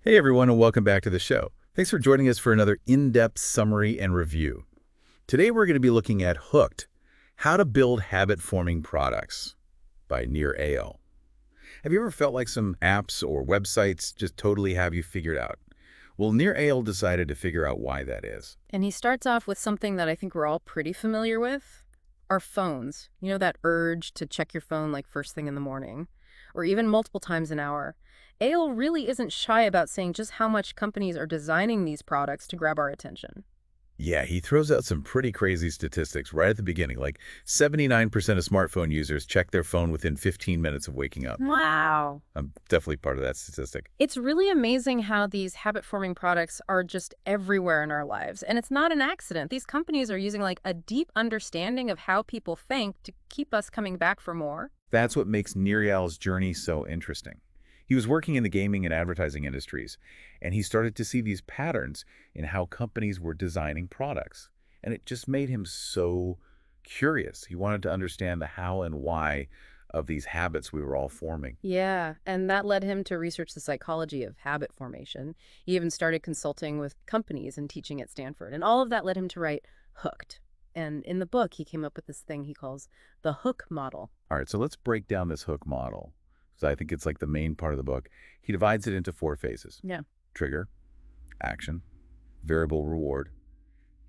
Hey everyone, and welcome back to the show. Thanks for joining us for another in-depth summary and review. Today we're going to be looking at Hooked, How to Build Habit-Forming Products by Nir Eyal. Have you ever felt like some apps or websites just totally have you figured out? Well, Nir Eyal decided to figure out why that is. And he starts off with something that I think we're all pretty familiar with. Our phones. You know, that urge to check your phone like first thing in the morning, or even multiple times an hour. Eyal really isn't shy about saying just how much companies are designing these products to grab our attention. Yeah, he throws out some pretty crazy statistics right at the beginning, like 79% of smartphone users check their phone within 15 minutes of waking up. Wow. I'm definitely part of that statistic. It's really amazing how these habit-forming products are just everywhere in our lives. And it's not an accident. These companies are using like a deep understanding of how people think to keep us coming back for more. That's what makes Nir Eyal's journey so interesting. He was working in the gaming and advertising industries, and he started to see these patterns in how companies were designing products. And it just made him so curious. He wanted to understand the how and why of these habits we were all forming. Yeah, and that led him to research the psychology of habit formation. He even started consulting with companies and teaching at Stanford. And all of that led him to write Hooked. And in the book, he came up with this thing he calls the hook model. All right, so let's break down this hook model. So I think it's like the main part of the book. He divides it into 4 phases: Yeah. trigger, action, variable reward,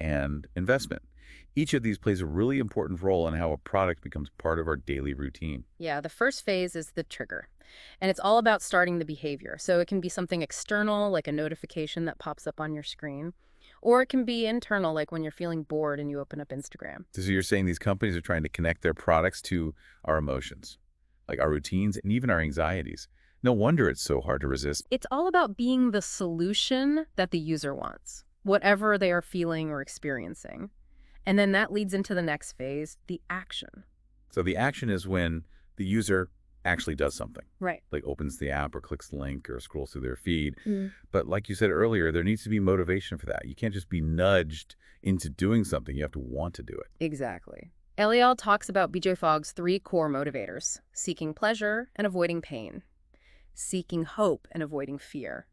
and investment. Each of these plays a really important role in how a product becomes part of our daily routine. Yeah, the first phase is the trigger. And it's all about starting the behavior. So it can be something external, like a notification that pops up on your screen. Or it can be internal, like when you're feeling bored and you open up Instagram. So you're saying these companies are trying to connect their products to our emotions, like our routines and even our anxieties. No wonder it's so hard to resist. It's all about being the solution that the user wants, whatever they are feeling or experiencing. And then that leads into the next phase, the action. So the action is when the user actually does something, Right. like opens the app or clicks the link or scrolls through their feed. Mm. But like you said earlier, there needs to be motivation for that. You can't just be nudged into doing something. You have to want to do it. Exactly. Eliel talks about BJ Fogg's 3 core motivators: seeking pleasure and avoiding pain, seeking hope and avoiding fear,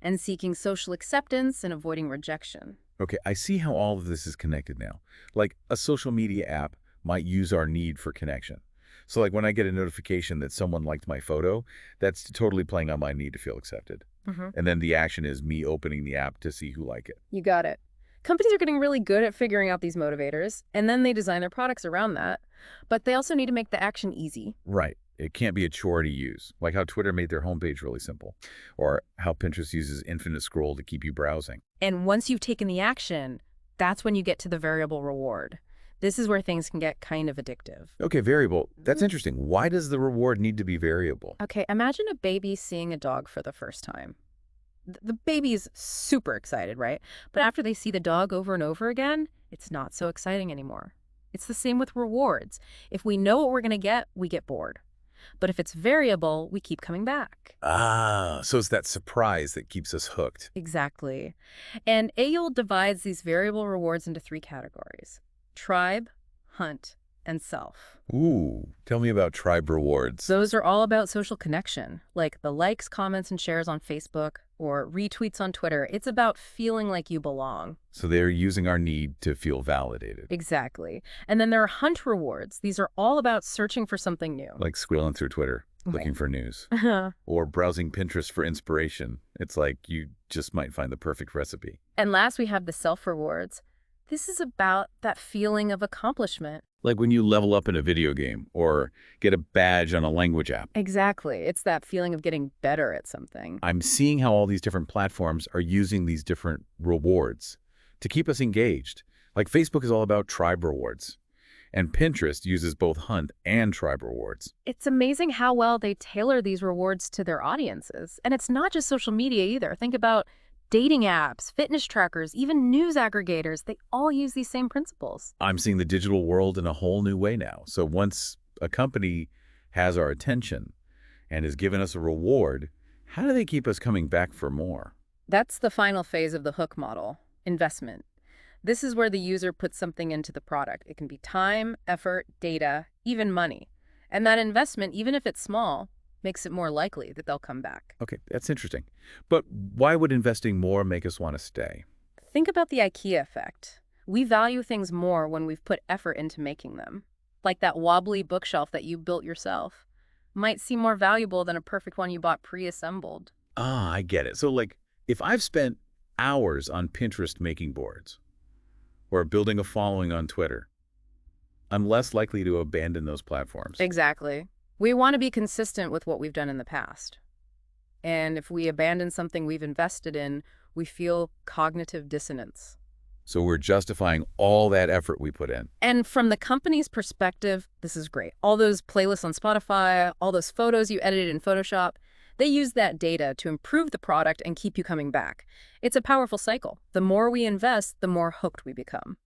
and seeking social acceptance and avoiding rejection. Okay, I see how all of this is connected now. Like a social media app might use our need for connection. So like when I get a notification that someone liked my photo, that's totally playing on my need to feel accepted. And then the action is me opening the app to see who like it. You got it. Companies are getting really good at figuring out these motivators, and then they design their products around that. But they also need to make the action easy. Right. It can't be a chore to use, like how Twitter made their homepage really simple, or how Pinterest uses infinite scroll to keep you browsing. And once you've taken the action, that's when you get to the variable reward. This is where things can get kind of addictive. Okay, variable. That's interesting. Why does the reward need to be variable? Okay, imagine a baby seeing a dog for the first time. The baby's super excited, right? But after they see the dog over and over again, it's not so exciting anymore. It's the same with rewards. If we know what we're going to get, we get bored. But if it's variable, we keep coming back. Ah, so it's that surprise that keeps us hooked. Exactly. And Eyal divides these variable rewards into 3 categories: tribe, hunt, and self. Ooh, tell me about tribe rewards. Those are all about social connection, like the likes, comments, and shares on Facebook or retweets on Twitter. It's about feeling like you belong. So they're using our need to feel validated, Exactly. And then there are hunt rewards. These are all about searching for something new. like scrolling through Twitter, looking Right. for news, or browsing Pinterest for inspiration. It's like you just might find the perfect recipe. And last, we have the self rewards. This is about that feeling of accomplishment. Like when you level up in a video game or get a badge on a language app. Exactly. It's that feeling of getting better at something. I'm seeing how all these different platforms are using these different rewards to keep us engaged. Like Facebook is all about tribe rewards, and Pinterest uses both hunt and tribe rewards. It's amazing how well they tailor these rewards to their audiences. And it's not just social media either. Think about dating apps, fitness trackers, even news aggregators. They all use these same principles. I'm seeing the digital world in a whole new way now. So once a company has our attention and has given us a reward, how do they keep us coming back for more? That's the final phase of the hook model, investment. This is where the user puts something into the product. It can be time, effort, data, even money. And that investment, even if it's small, makes it more likely that they'll come back. Okay, that's interesting. But why would investing more make us want to stay? Think about the IKEA effect. We value things more when we've put effort into making them. Like that wobbly bookshelf that you built yourself. Might seem more valuable than a perfect one you bought pre-assembled. Ah, I get it. So, like, if I've spent hours on Pinterest making boards or building a following on Twitter, I'm less likely to abandon those platforms. Exactly. We want to be consistent with what we've done in the past. And if we abandon something we've invested in, we feel cognitive dissonance. So we're justifying all that effort we put in. And from the company's perspective, this is great. All those playlists on Spotify, all those photos you edited in Photoshop, they use that data to improve the product and keep you coming back. It's a powerful cycle. The more we invest, the more hooked we become.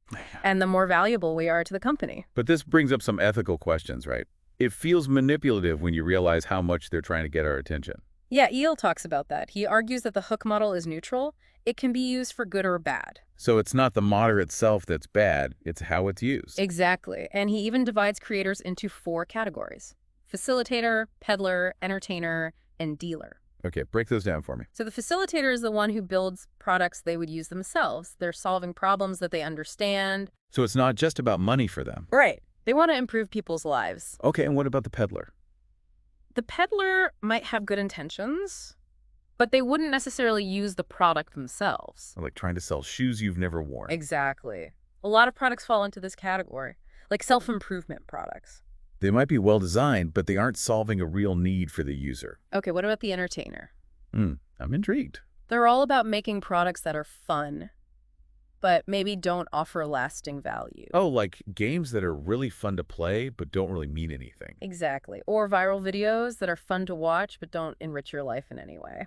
And the more valuable we are to the company. But this brings up some ethical questions, right? It feels manipulative when you realize how much they're trying to get our attention. Yeah, Eyal talks about that. He argues that the hook model is neutral. It can be used for good or bad. So it's not the model itself that's bad, it's how it's used. Exactly. And he even divides creators into 4 categories: facilitator, peddler, entertainer, and dealer. Okay, break those down for me. So the facilitator is the one who builds products they would use themselves. They're solving problems that they understand. So it's not just about money for them. Right. They want to improve people's lives. Okay, and what about the peddler? The peddler might have good intentions, but they wouldn't necessarily use the product themselves. Like trying to sell shoes you've never worn. Exactly. A lot of products fall into this category, like self-improvement products. They might be well-designed, but they aren't solving a real need for the user. Okay, what about the entertainer? I'm intrigued. They're all about making products that are fun, but maybe don't offer lasting value. Oh, like games that are really fun to play, but don't really mean anything. Exactly. Or viral videos that are fun to watch, but don't enrich your life in any way.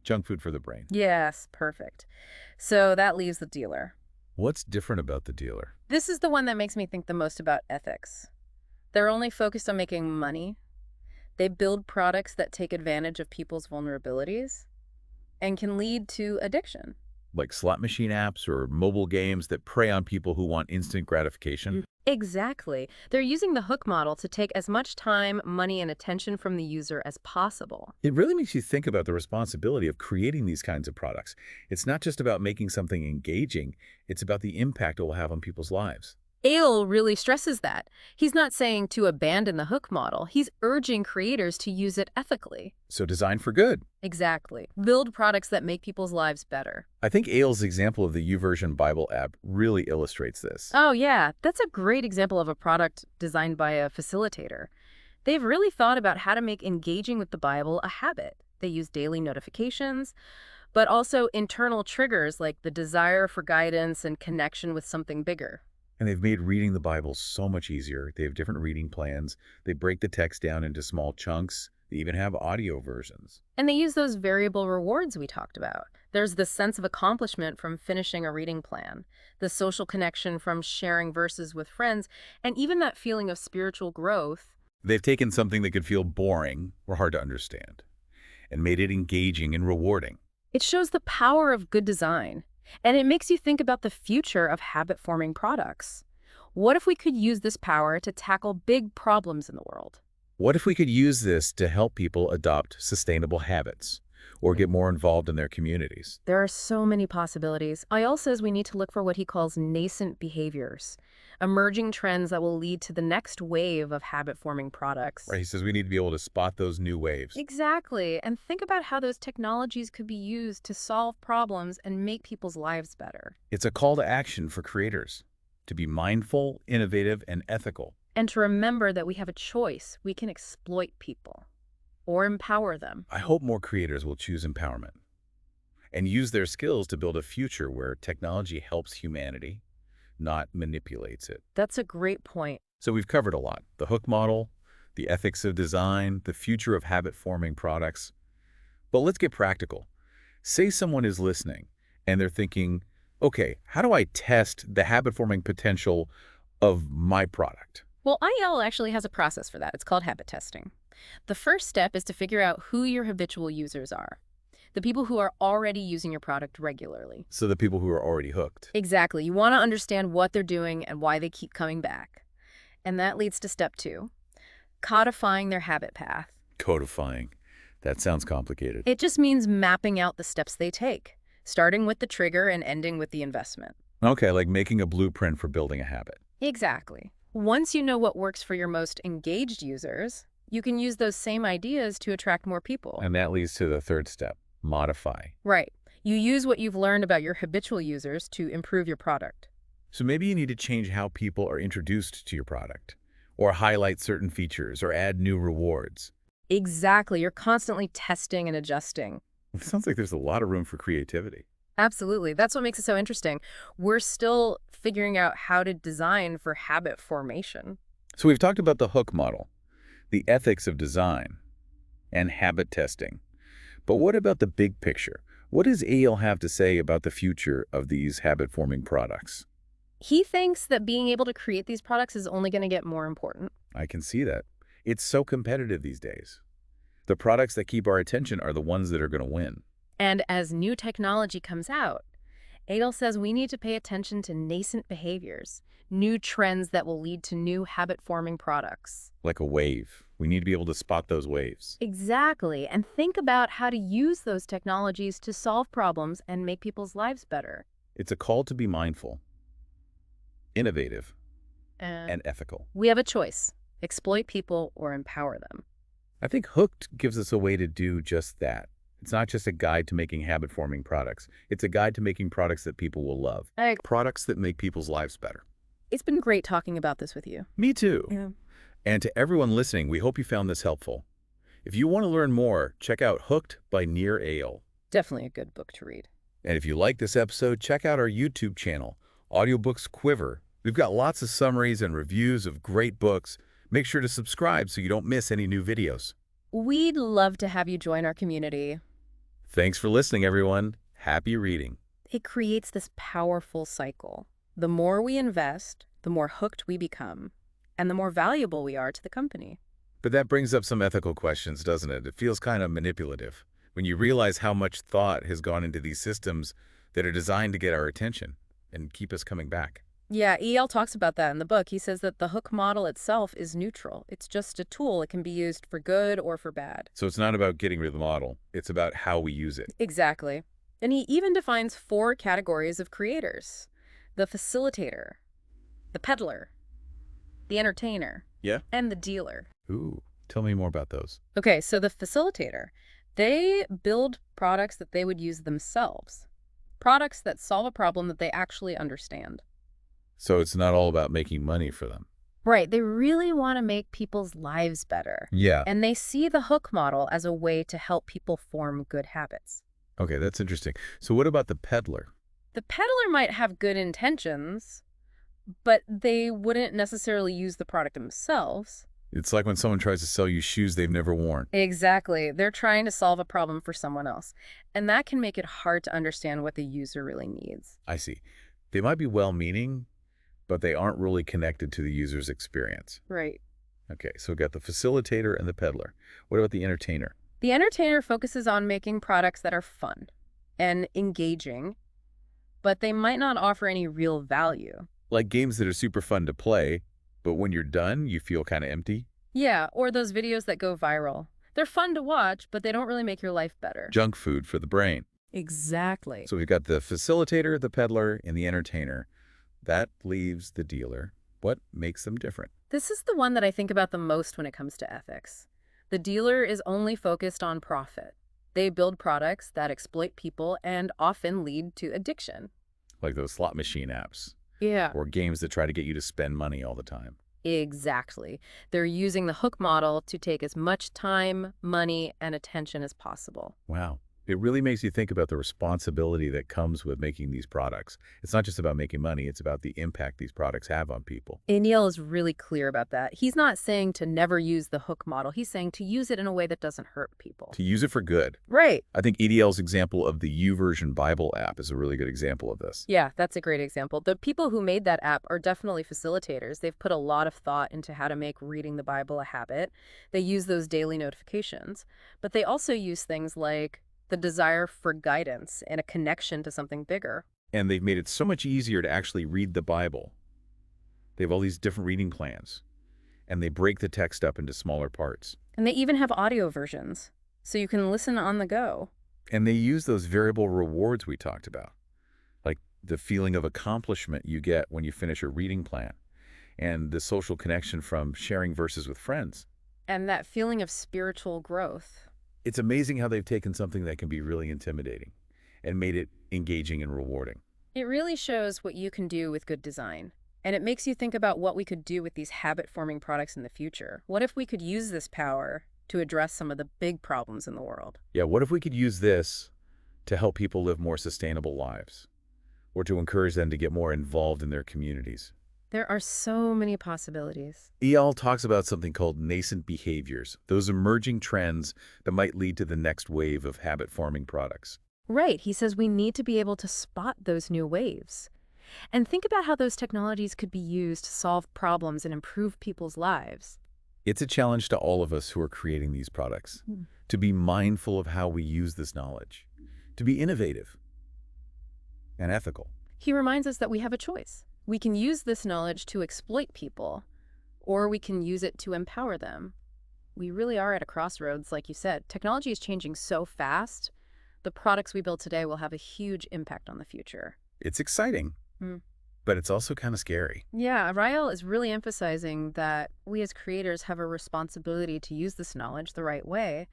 Junk food for the brain. Yes, perfect. So that leaves the dealer. What's different about the dealer? This is the one that makes me think the most about ethics. They're only focused on making money. They build products that take advantage of people's vulnerabilities and can lead to addiction. Like slot machine apps or mobile games that prey on people who want instant gratification? Exactly. They're using the hook model to take as much time, money, and attention from the user as possible. It really makes you think about the responsibility of creating these kinds of products. It's not just about making something engaging, it's about the impact it will have on people's lives. Eyal really stresses that. He's not saying to abandon the hook model. He's urging creators to use it ethically. So design for good. Exactly. Build products that make people's lives better. I think Eyal's example of the YouVersion Bible app really illustrates this. Oh, yeah. That's a great example of a product designed by a facilitator. They've really thought about how to make engaging with the Bible a habit. They use daily notifications, but also internal triggers like the desire for guidance and connection with something bigger. And they've made reading the Bible so much easier. They have different reading plans. They break the text down into small chunks. They even have audio versions. And they use those variable rewards we talked about. There's the sense of accomplishment from finishing a reading plan, the social connection from sharing verses with friends, and even that feeling of spiritual growth. They've taken something that could feel boring or hard to understand and made it engaging and rewarding. It shows the power of good design. And it makes you think about the future of habit-forming products. What if we could use this power to tackle big problems in the world? What if we could use this to help people adopt sustainable habits or get more involved in their communities? There are so many possibilities. Eyal says we need to look for what he calls nascent behaviors, emerging trends that will lead to the next wave of habit-forming products. Right, he says we need to be able to spot those new waves. Exactly. And think about how those technologies could be used to solve problems and make people's lives better. It's a call to action for creators to be mindful, innovative, and ethical. And to remember that we have a choice. We can exploit people or empower them. I hope more creators will choose empowerment and use their skills to build a future where technology helps humanity, not manipulates it. That's a great point. So we've covered a lot: the hook model, the ethics of design, the future of habit-forming products. But let's get practical. Say someone is listening and they're thinking, okay, how do I test the habit-forming potential of my product? Well, Eyal actually has a process for that. It's called habit testing. The first step is to figure out who your habitual users are, the people who are already using your product regularly. So the people who are already hooked. Exactly. You want to understand what they're doing and why they keep coming back. And that leads to step 2, codifying their habit path. Codifying. That sounds complicated. It just means mapping out the steps they take, starting with the trigger and ending with the investment. Okay, like making a blueprint for building a habit. Exactly. Once you know what works for your most engaged users, you can use those same ideas to attract more people. And that leads to the third step, modify. Right. You use what you've learned about your habitual users to improve your product. So maybe you need to change how people are introduced to your product, or highlight certain features, or add new rewards. Exactly. You're constantly testing and adjusting. It sounds like there's a lot of room for creativity. Absolutely. That's what makes it so interesting. We're still figuring out how to design for habit formation. So we've talked about the hook model, the ethics of design, and habit testing. But what about the big picture? What does Eyal have to say about the future of these habit-forming products? He thinks that being able to create these products is only going to get more important. I can see that. It's so competitive these days. The products that keep our attention are the ones that are going to win. And as new technology comes out, Eyal says we need to pay attention to nascent behaviors, new trends that will lead to new habit-forming products. Like a wave. We need to be able to spot those waves. Exactly, and think about how to use those technologies to solve problems and make people's lives better. It's a call to be mindful, innovative, And and ethical. we have a choice: exploit people or empower them. I think Hooked gives us a way to do just that. It's not just a guide to making habit-forming products. It's a guide to making products that people will love. Products that make people's lives better. It's been great talking about this with you. Me too. Yeah. And to everyone listening, we hope you found this helpful. If you want to learn more, check out Hooked by Nir Eyal. Definitely a good book to read. And if you like this episode, check out our YouTube channel, Audiobooks Quiver. We've got lots of summaries and reviews of great books. Make sure to subscribe so you don't miss any new videos. We'd love to have you join our community. Thanks for listening, everyone. Happy reading. It creates this powerful cycle. The more we invest, the more hooked we become, and the more valuable we are to the company. But that brings up some ethical questions, doesn't it? It feels kind of manipulative when you realize how much thought has gone into these systems that are designed to get our attention and keep us coming back. Yeah, Eyal talks about that in the book. He says that the hook model itself is neutral. It's just a tool. It can be used for good or for bad. So it's not about getting rid of the model. It's about how we use it. Exactly. And he even defines 4 categories of creators: the facilitator, the peddler, the entertainer, Yeah? and the dealer. Ooh, tell me more about those. Okay, so the facilitator, they build products that they would use themselves. Products that solve a problem that they actually understand. So it's not all about making money for them. Right, they really want to make people's lives better. Yeah. And they see the hook model as a way to help people form good habits. Okay, that's interesting. So what about the peddler? The peddler might have good intentions, but they wouldn't necessarily use the product themselves. It's like when someone tries to sell you shoes they've never worn. Exactly. They're trying to solve a problem for someone else. And that can make it hard to understand what the user really needs. I see. They might be well-meaning, but they aren't really connected to the user's experience. Right. Okay, so we've got the facilitator and the peddler. What about the entertainer? The entertainer focuses on making products that are fun and engaging, but they might not offer any real value. Like games that are super fun to play, but when you're done, you feel kind of empty. Yeah, or those videos that go viral. They're fun to watch, but they don't really make your life better. Junk food for the brain. Exactly. So we've got the facilitator, the peddler, and the entertainer. That leaves the dealer. What makes them different? This is the one that I think about the most when it comes to ethics. The dealer is only focused on profit. They build products that exploit people and often lead to addiction. Like those slot machine apps. Yeah. Or games that try to get you to spend money all the time. Exactly. They're using the hook model to take as much time, money, and attention as possible. Wow. It really makes you think about the responsibility that comes with making these products. It's not just about making money, it's about the impact these products have on people. Eyal is really clear about that. He's not saying to never use the hook model. He's saying to use it in a way that doesn't hurt people. To use it for good. Right. I think EDL's example of the YouVersion Bible app is a really good example of this. Yeah, that's a great example. The people who made that app are definitely facilitators. They've put a lot of thought into how to make reading the Bible a habit. They use those daily notifications, but they also use things like the desire for guidance and a connection to something bigger. And they've made it so much easier to actually read the Bible. They have all these different reading plans. and they break the text up into smaller parts. And they even have audio versions, so you can listen on the go. And they use those variable rewards we talked about, like the feeling of accomplishment you get when you finish a reading plan, and the social connection from sharing verses with friends. And that feeling of spiritual growth. It's amazing how they've taken something that can be really intimidating and made it engaging and rewarding. It really shows what you can do with good design. And it makes you think about what we could do with these habit-forming products in the future. What if we could use this power to address some of the big problems in the world? Yeah, what if we could use this to help people live more sustainable lives, or to encourage them to get more involved in their communities? There are so many possibilities. Eyal talks about something called nascent behaviors, those emerging trends that might lead to the next wave of habit-forming products. Right, he says we need to be able to spot those new waves. And think about how those technologies could be used to solve problems and improve people's lives. It's a challenge to all of us who are creating these products, to be mindful of how we use this knowledge, to be innovative and ethical. He reminds us that we have a choice. We can use this knowledge to exploit people, or we can use it to empower them. We really are at a crossroads, like you said. Technology is changing so fast. The products we build today will have a huge impact on the future. It's exciting, but it's also kind of scary. Yeah, Rael is really emphasizing that we as creators have a responsibility to use this knowledge the right way.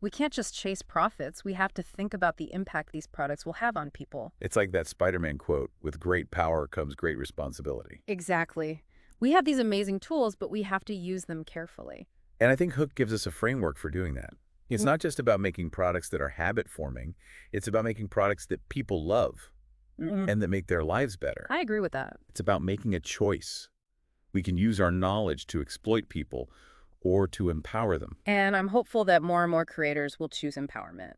We can't just chase profits. We have to think about the impact these products will have on people. It's like that Spider-Man quote, "With great power comes great responsibility." Exactly. We have these amazing tools, but we have to use them carefully. And I think Hook gives us a framework for doing that. It's not just about making products that are habit-forming. It's about making products that people love and that make their lives better. I agree with that. It's about making a choice. We can use our knowledge to exploit people or to empower them. And I'm hopeful that more and more creators will choose empowerment.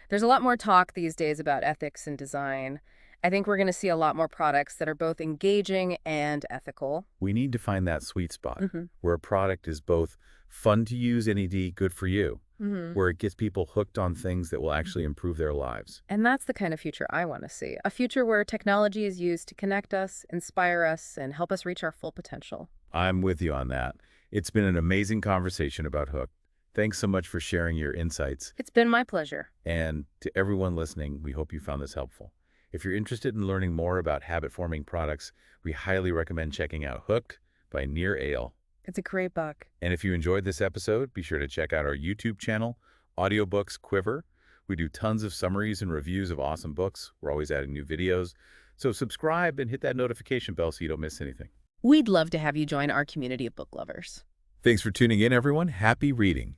There's a lot more talk these days about ethics and design. I think we're going to see a lot more products that are both engaging and ethical. We need to find that sweet spot where a product is both fun to use and good for you, where it gets people hooked on things that will actually improve their lives. And that's the kind of future I want to see. A future where technology is used to connect us, inspire us, and help us reach our full potential. I'm with you on that. It's been an amazing conversation about Hook. Thanks so much for sharing your insights. It's been my pleasure. And to everyone listening, we hope you found this helpful. If you're interested in learning more about habit-forming products, we highly recommend checking out Hooked by Nir Eyal. It's a great book. And if you enjoyed this episode, be sure to check out our YouTube channel, Audiobooks Quiver. We do tons of summaries and reviews of awesome books. We're always adding new videos. So subscribe and hit that notification bell so you don't miss anything. We'd love to have you join our community of book lovers. Thanks for tuning in, everyone. Happy reading.